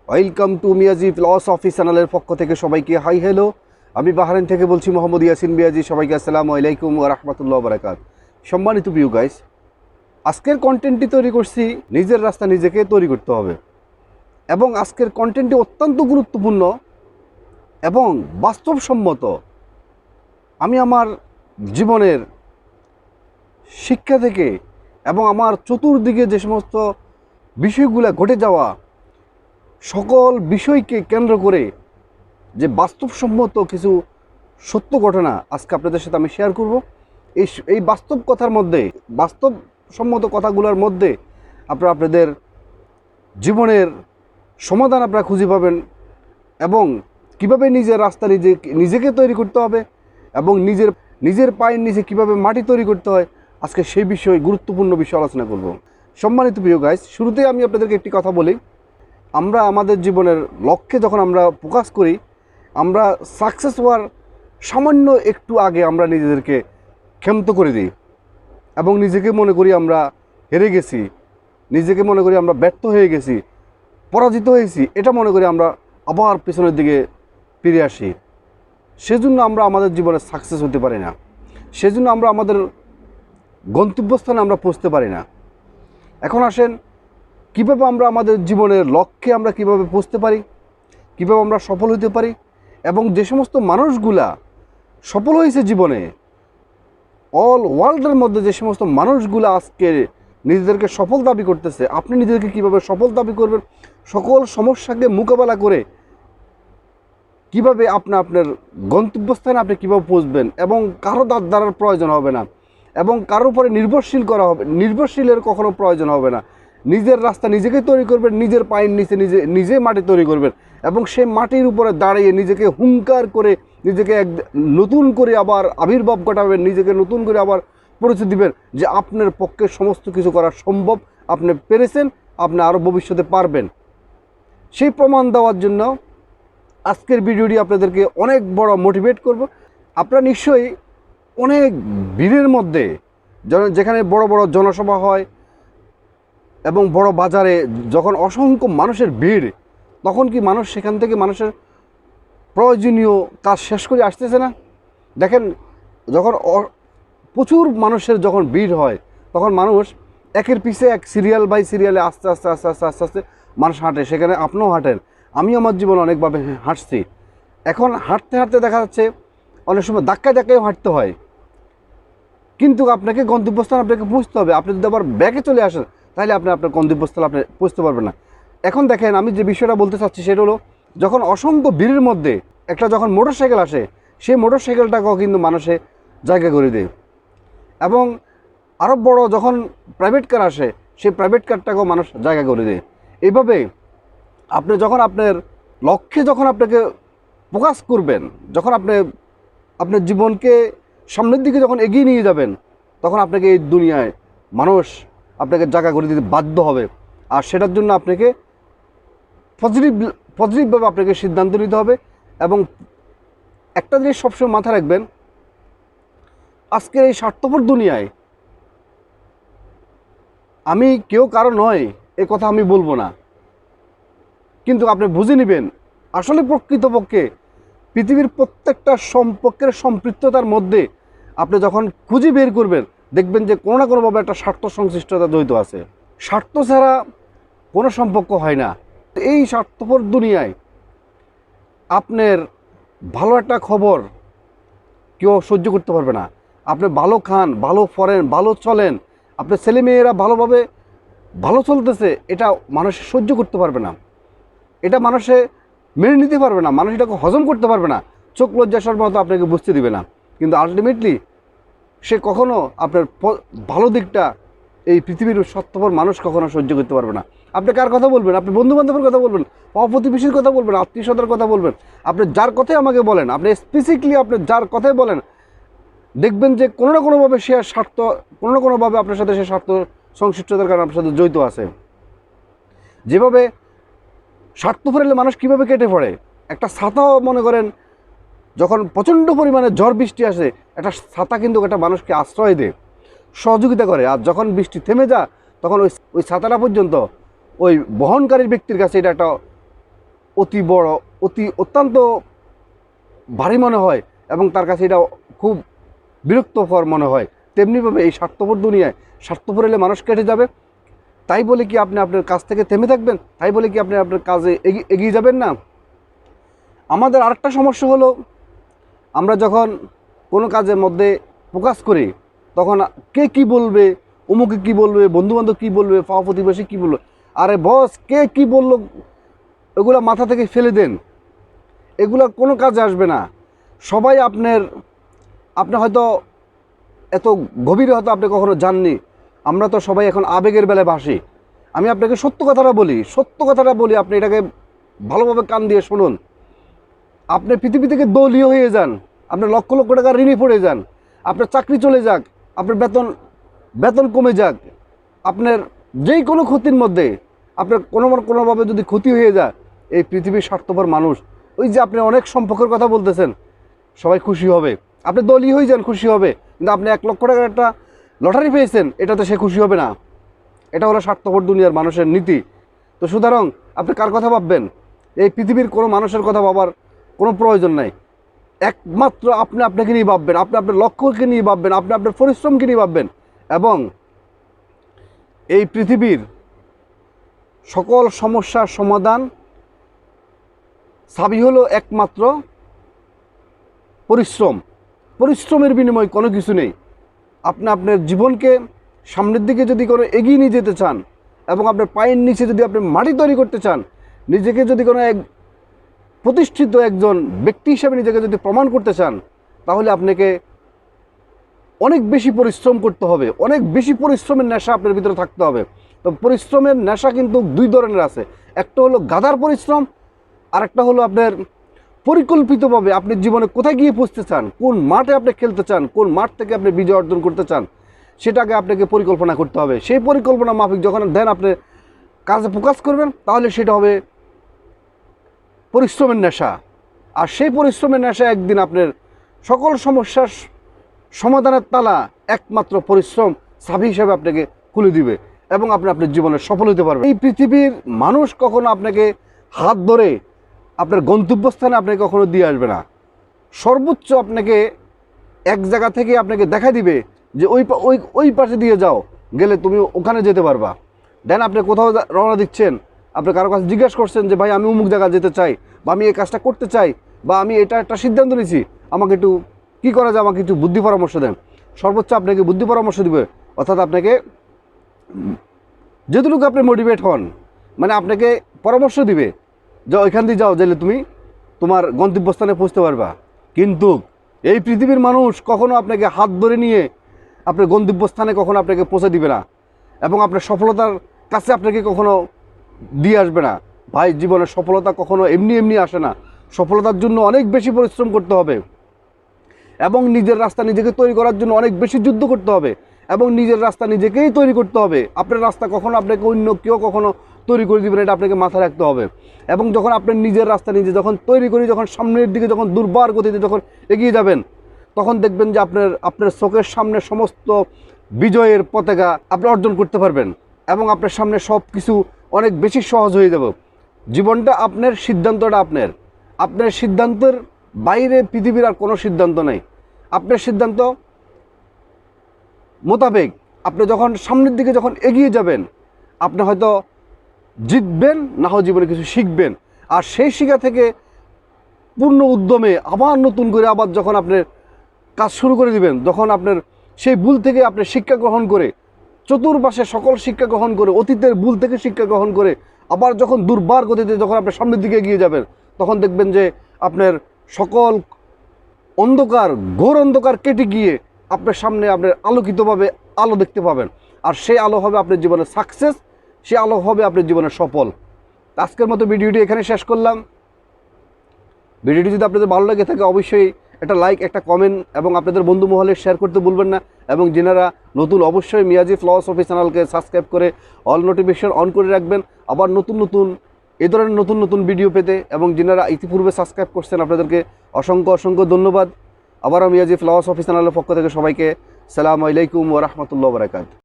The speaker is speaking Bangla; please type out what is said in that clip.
ওয়েলকাম টু মিয়াজি ফিলসফি চ্যানেলের পক্ষ থেকে সবাইকে হাই হ্যালো। আমি বাহরাইন থেকে বলছি মোহাম্মদ ইয়াসিন মিয়াজি। সবাইকে আসসালামু আলাইকুম ওয়া রাহমাতুল্লাহি ওয়া বারাকাতুহু। সম্মানিত ভিউ গাইস, আজকের কন্টেন্টটি তৈরি করছি, নিজের রাস্তা নিজেকে তৈরি করতে হবে। এবং আজকের কন্টেন্টটি অত্যন্ত গুরুত্বপূর্ণ এবং বাস্তবসম্মত। আমি আমার জীবনের শিক্ষা থেকে এবং আমার চতুর্দিকে যে সমস্ত বিষয়গুলো ঘটে যাওয়া সকল বিষয়কে কেন্দ্র করে যে বাস্তবসম্মত কিছু সত্য ঘটনা আজকে আপনাদের সাথে আমি শেয়ার করব। এই বাস্তব কথার মধ্যে, বাস্তবসম্মত কথাগুলোর মধ্যে আপনাদের জীবনের সমাধান আপনারা খুঁজে পাবেন এবং কিভাবে নিজের রাস্তা নিজেকে তৈরি করতে হবে এবং নিজের পায়ের নিচে কিভাবে মাটি তৈরি করতে হয়, আজকে সেই বিষয়ে গুরুত্বপূর্ণ বিষয় আলোচনা করব। সম্মানিত প্রিয় গাইস, শুরুতেই আমি আপনাদেরকে একটি কথা বলি। আমরা আমাদের জীবনের লক্ষ্যে যখন আমরা ফোকাস করি, আমরা সাকসেস হওয়ার সামান্য একটু আগে আমরা নিজেদেরকে ক্ষান্ত করে দিই এবং নিজেকে মনে করি আমরা হেরে গেছি, নিজেকে মনে করি আমরা ব্যর্থ হয়ে গেছি, পরাজিত হয়েছি। এটা মনে করি আমরা আবার পেছনের দিকে ফিরে আসি। সেজন্য আমরা আমাদের জীবনে সাকসেস হতে পারি না, সেজন্য আমরা আমাদের গন্তব্যস্থানে আমরা পৌঁছতে পারি না। এখন আসেন, কীভাবে আমরা আমাদের জীবনের লক্ষ্যে আমরা কীভাবে পৌঁছতে পারি, কীভাবে আমরা সফল হতে পারি এবং যে সমস্ত মানুষগুলা সফল হয়েছে জীবনে, অল ওয়ার্ল্ডের মধ্যে যে সমস্ত মানুষগুলো আজকে নিজেদেরকে সফল দাবি করতেছে, আপনি নিজেদেরকে কীভাবে সফল দাবি করবেন, সকল সমস্যাকে মোকাবেলা করে কিভাবে আপনার গন্তব্যস্থানে আপনি কীভাবে পৌঁছবেন এবং কারো দ্বারার প্রয়োজন হবে না এবং কারোর উপরে নির্ভরশীলের কখনো প্রয়োজন হবে না। নিজের রাস্তা নিজেকে তৈরি করবেন, নিজের পায়ের নিচে নিজে মাটি তৈরি করবেন এবং সেই মাটির উপরে দাঁড়িয়ে নিজেকে হুঙ্কার করে নিজেকে নতুন করে আবার আবির্ভাব ঘটাবেন, নিজেকে নতুন করে আবার পরিচয় দিবেন যে আপনার পক্ষে সমস্ত কিছু করা সম্ভব, আপনি পেরেছেন, আপনি আরও ভবিষ্যতে পারবেন। সেই প্রমাণ দেওয়ার জন্য আজকের ভিডিওটি আপনাদেরকে অনেক বড় মোটিভেট করব। আপনারা নিশ্চয়ই অনেক ভিড়ের মধ্যে, যেখানে বড় বড় জনসভা হয় এবং বড় বাজারে যখন অসংখ্য মানুষের ভিড়, তখন কি মানুষ সেখান থেকে মানুষের প্রয়োজনীয় কাজ শেষ করে আসতেছে না? দেখেন, যখন প্রচুর মানুষের যখন ভিড় হয়, তখন মানুষ একের পিছে এক, সিরিয়াল বাই সিরিয়ালে আস্তে আস্তে আস্তে আস্তে আস্তে আস্তে মানুষ হাঁটে। সেখানে আপনিও হাঁটেন, আমি আমার জীবনে অনেকভাবে হাঁটছি। এখন হাঁটতে হাঁটতে দেখা যাচ্ছে অনেক সময় ধাক্কায় ধাক্কায় হাঁটতে হয়, কিন্তু আপনাকে গন্তব্যস্থান আপনাকে পৌঁছতে হবে। আপনি যদি আবার ব্যাকে চলে আসেন, তাহলে আপনি আপনার গন্তব্যস্থল আপনি পৌঁছতে পারবেন না। এখন দেখেন, আমি যে বিষয়টা বলতে চাচ্ছি সেটা হলো, যখন অসংখ্য ভিড়ের মধ্যে যখন মোটরসাইকেল আসে, সেই মোটরসাইকেলটাকেও কিন্তু মানুষে জায়গা করে দেয় এবং আরও বড় যখন প্রাইভেট কার আসে, সেই প্রাইভেট কারটাকেও মানুষ জায়গা করে দেয়। এইভাবে আপনি যখন আপনার লক্ষ্যে আপনাকে ফোকাস করবেন, যখন আপনি আপনার জীবনকে সামনের দিকে যখন এগিয়ে নিয়ে যাবেন, তখন আপনাকে এই দুনিয়ায় মানুষ আপনাকে জায়গা করে দিতে বাধ্য হবে। আর সেটার জন্য আপনাকে পজিটিভভাবে আপনাকে সিদ্ধান্ত নিতে হবে। এবং একটা জিনিস সবসময় মাথায় রাখবেন, আজকের এই স্বার্থপর দুনিয়ায় আমি কেউ কারো নয় এ কথা আমি বলবো না, কিন্তু আপনি বুঝে নেবেন আসলে প্রকৃতপক্ষে পৃথিবীর প্রত্যেকটা সম্পর্কের সম্পৃক্ততার মধ্যে আপনি যখন খুঁজে বের করবেন, দেখবেন যে কোনো না কোনোভাবে একটা স্বার্থ সংশ্লিষ্টতা জড়িত আছে। স্বার্থ ছাড়া কোনো সম্পর্ক হয় না। এই স্বার্থপর দুনিয়ায় আপনার ভালো একটা খবর কেউ সহ্য করতে পারবে না। আপনি ভালো খান, ভালো পড়েন, ভালো চলেন, আপনার ছেলেমেয়েরা ভালোভাবে ভালো চলতেছে, এটা মানুষ সহ্য করতে পারবে না, এটা মানুষে মেনে নিতে পারবে না, মানুষ এটাকে হজম করতে পারবে না, চোখ লজ্জার মতো আপনাকে বুঝতে দিবে না। কিন্তু আলটিমেটলি সে কখনো আপনার ভালো দিকটা এই পৃথিবীর স্বার্থপর মানুষ কখনো সহ্য করতে পারবে না। আপনি কার কথা বলবেন? আপনি বন্ধুবান্ধবের কথা বলবেন, প্রতিবেশীর কথা বলবেন, আত্মীয় স্বজনের কথা বলবেন, আপনি যার কথাই আমাকে বলেন, আপনি স্পেসিফিকলি আপনি যার কথাই বলেন, দেখবেন যে কোনো না কোনোভাবে সে স্বার্থ, কোনো না কোনোভাবে আপনার সাথে সে স্বার্থ সংশ্লিষ্টতার কারণে আপনার সাথে জড়িত আছে। যেভাবে স্বার্থ ফেরালে মানুষ কীভাবে কেটে পড়ে, একটা ছাতাও মনে করেন যখন প্রচণ্ড পরিমাণে ঝড় বৃষ্টি আসে, একটা ছাতা কিন্তু একটা মানুষকে আশ্রয় দেয়, সহযোগিতা করে। আর যখন বৃষ্টি থেমে যায়, তখন ওই ছাতাটা পর্যন্ত ওই বহনকারী ব্যক্তির কাছে এটা একটা অতি বড়, অত্যন্ত ভারী মনে হয় এবং তার কাছে এটা খুব বিরক্তকর মনে হয়। তেমনিভাবে এই স্বার্থপর দুনিয়ায় স্বার্থপর হলে মানুষ কেটে যাবে, তাই বলে কি আপনি আপনার কাজ থেকে থেমে থাকবেন? তাই বলে কি আপনি আপনার কাজে এগিয়ে যাবেন না? আমাদের আরেকটা সমস্যা হলো, আমরা যখন কোনো কাজের মধ্যে ফোকাস করি তখন কে কি বলবে, অমুকে কি বলবে, বন্ধুবান্ধব কি বলবে, পাড়া প্রতিবেশী কি বলবে, আরে বস কে কি বলল এগুলো মাথা থেকে ফেলে দেন, এগুলো কোনো কাজে আসবে না। সবাই আপনি হয়তো এত গভীরে হয়তো আপনি কখনো জাননি, আমরা তো সবাই এখন আবেগের বেলায় ভাসি। আমি আপনাকে সত্য কথাটা বলি, আপনি এটাকে ভালোভাবে কান দিয়ে শুনুন। আপনি পৃথিবী থেকে দলীয় হয়ে যান, আপনার লক্ষ লক্ষ টাকা ঋণে পড়ে যান, আপনার চাকরি চলে যাক, আপনার বেতন কমে যাক, আপনার যেই কোনো ক্ষতির মধ্যে আপনার কোনোভাবে যদি ক্ষতি হয়ে যায়, এই পৃথিবীর স্বার্থপর মানুষ, ওই যে আপনি অনেক সম্পর্কের কথা বলতেছেন, সবাই খুশি হবে। আপনি দলীয় হয়ে যান, খুশি হবে, কিন্তু আপনি 1 লক্ষ টাকার একটা লটারি পেয়েছেন, এটাতে সে খুশি হবে না। এটা হলো স্বার্থপর দুনিয়ার মানুষের নীতি। তো সুতরাং আপনি কার কথা ভাববেন? এই পৃথিবীর কোনো মানুষের কথা ভাবার কোনো প্রয়োজন নাই। একমাত্র আপনি আপনাকে নিয়ে ভাববেন, আপনি আপনার লক্ষ্যকে নিয়ে ভাববেন, আপনি আপনার পরিশ্রমকে নিয়ে ভাববেন। এবং এই পৃথিবীর সকল সমস্যার সমাধান চাবি হলো একমাত্র পরিশ্রমের বিনিময়ে কোনো কিছু নেই। আপনি আপনার জীবনকে সামনের দিকে যদি কোনো এগিয়ে নিয়ে যেতে চান এবং আপনার পায়ের নিচে যদি আপনি মাটি তৈরি করতে চান, নিজেকে যদি কোনো এক প্রতিষ্ঠিত একজন ব্যক্তি হিসেবে নিজেকে যদি প্রমাণ করতে চান, তাহলে আপনাকে অনেক বেশি পরিশ্রম করতে হবে, অনেক বেশি পরিশ্রমের নেশা আপনার ভিতরে থাকতে হবে। তো পরিশ্রমের নেশা কিন্তু 2 ধরনের আছে, একটা হলো গাধার পরিশ্রম, আর একটা হলো আপনার পরিকল্পিতভাবে আপনি জীবনে কোথায় গিয়ে পৌঁছতে চান, কোন মাঠে আপনি খেলতে চান, কোন মাঠ থেকে আপনি বিজয় অর্জন করতে চান, সেটাকে আপনাকে পরিকল্পনা করতে হবে। সেই পরিকল্পনা মাফিক যখন দেন আপনি কাজে ফোকাস করবেন, তাহলে সেটা হবে পরিশ্রমের নেশা। আর সেই পরিশ্রমের নেশা একদিন আপনার সকল সমস্যার সমাধানের তালা একমাত্র পরিশ্রম চাবি হিসেবে আপনাকে খুলে দিবে এবং আপনি আপনার জীবনে সফল হতে পারবেন। এই পৃথিবীর মানুষ কখনো আপনাকে হাত ধরে আপনার গন্তব্যস্থানে আপনাকে কখনো দিয়ে আসবে না। সর্বোচ্চ আপনাকে এক জায়গা থেকে আপনাকে দেখা দিবে যে ওই পাশে দিয়ে যাও, গেলে তুমি ওখানে যেতে পারবা। দেন আপনি কোথাও রওনা দিচ্ছেন, আপনি কারো কাছে জিজ্ঞেস করছেন যে ভাই আমি অমুক জায়গায় যেতে চাই, বা আমি এই কাজটা করতে চাই, বা আমি এটা একটা সিদ্ধান্ত নিয়েছি, আমাকে একটু কী করা যায়, আমাকে একটু বুদ্ধি পরামর্শ দেন। সর্বোচ্চ আপনাকে বুদ্ধি পরামর্শ দিবে, অর্থাৎ আপনাকে যেটুকু আপনি মোটিভেট হন, মানে আপনাকে পরামর্শ দিবে যে ওইখান দিয়ে যাও, গেলে তুমি তোমার গন্তব্যস্থানে পৌঁছতে পারবা। কিন্তু এই পৃথিবীর মানুষ কখনো আপনাকে হাত ধরে নিয়ে আপনার গন্তব্যস্থানে কখনো আপনাকে পৌঁছে দিবে না এবং আপনার সফলতার কাছে আপনাকে কখনো দিয়ে আসবে না। ভাই, জীবনের সফলতা কখনো এমনি আসে না। সফলতার জন্য অনেক বেশি পরিশ্রম করতে হবে এবং নিজের রাস্তা নিজেকে তৈরি করার জন্য অনেক বেশি যুদ্ধ করতে হবে এবং নিজের রাস্তা নিজেকেই তৈরি করতে হবে। আপনার রাস্তা কখনো আপনাকে অন্য কেউ কখনো তৈরি করে দেবেন, এটা আপনাকে মাথায় রাখতে হবে। এবং যখন আপনার নিজের রাস্তা নিজে যখন তৈরি করি, যখন সামনের দিকে যখন দুর্বার গতিতে যখন এগিয়ে যাবেন, তখন দেখবেন যে আপনার চোখের সামনে সমস্ত বিজয়ের পতাকা আপনি অর্জন করতে পারবেন এবং আপনার সামনে সব কিছু অনেক বেশি সহজ হয়ে যাবে। জীবনটা আপনার, সিদ্ধান্তটা আপনার সিদ্ধান্তের বাইরে পৃথিবীর আর কোনো সিদ্ধান্ত নেই। আপনার সিদ্ধান্ত মোতাবেক আপনি যখন সামনের দিকে যখন এগিয়ে যাবেন, আপনি হয়তো জিতবেন, না হয় জীবনে কিছু শিখবেন। আর সেই শিক্ষা থেকে পূর্ণ উদ্যমে আবার নতুন করে আবার যখন আপনি কাজ শুরু করে দিবেন, যখন আপনার সেই ভুল থেকে আপনি শিক্ষা গ্রহণ করে, চতুর্পাশে সকল শিক্ষা গ্রহণ করে, অতীতের ভুল থেকে শিক্ষা গ্রহণ করে আবার যখন দুর্বার গতিতে যখন আপনি সামনের দিকে এগিয়ে যাবেন, তখন দেখবেন যে আপনার সকল অন্ধকার, ঘোর অন্ধকার কেটে গিয়ে আপনার সামনে আপনার আলোকিতভাবে আলো দেখতে পাবেন। আর সেই আলো হবে আপনার জীবনের সাকসেস, সেই আলো হবে আপনার জীবনের সফল। আজকের মতো ভিডিওটি এখানে শেষ করলাম। ভিডিওটি যদি আপনাদের ভালো লাগে থাকে, অবশ্যই একটা লাইক, একটা কমেন্ট এবং আপনাদের বন্ধু মহলে শেয়ার করতে ভুলবেন না। এবং যারা নতুন, অবশ্যই মিয়াজি ফিলসফি চ্যানেলকে সাবস্ক্রাইব করে অল নোটিফিকেশন অন করে রাখবেন, আবার নতুন এই ধরনের নতুন ভিডিও পেতে। এবং যারা ইতিপূর্বে সাবস্ক্রাইব করছেন, আপনাদেরকে অসংখ্য ধন্যবাদ। আবারও মিয়াজি ফিলসফি চ্যানেলের পক্ষ থেকে সবাইকে সালামু আলাইকুম ওয়া রাহমাতুল্লাহি ওয়া বারাকাতুহু।